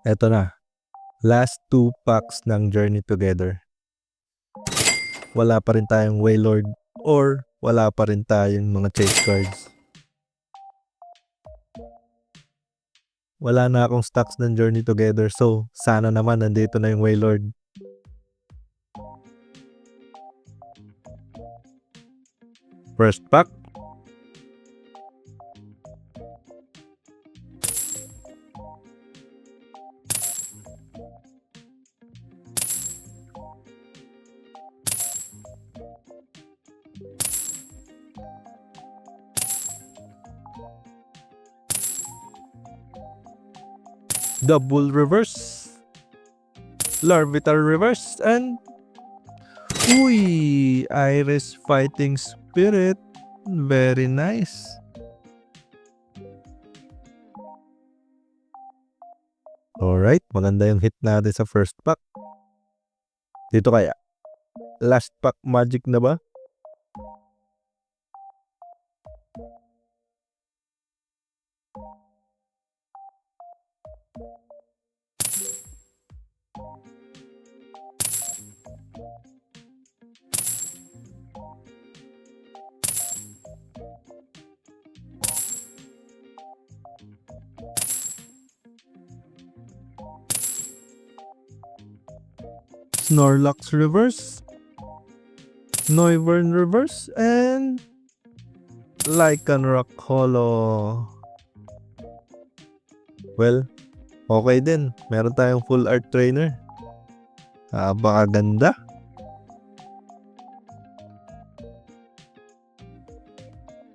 Eto na. Last 2 packs ng Journey Together. Wala pa rin tayong Wailord or wala pa rin tayong mga chase cards. Wala na akong stocks ng Journey Together, so sana naman nandito na yung Wailord. First pack. Double reverse. Larvitar reverse and uy, Iris Fighting Spirit. Very nice. Alright, maganda yung hit natin sa first pack. Dito kaya. Last pack magic na ba? Snorlax reverse, Noivern reverse, and Lycanroc holo. Well, okay din. Meron tayong full art trainer. Baka ganda.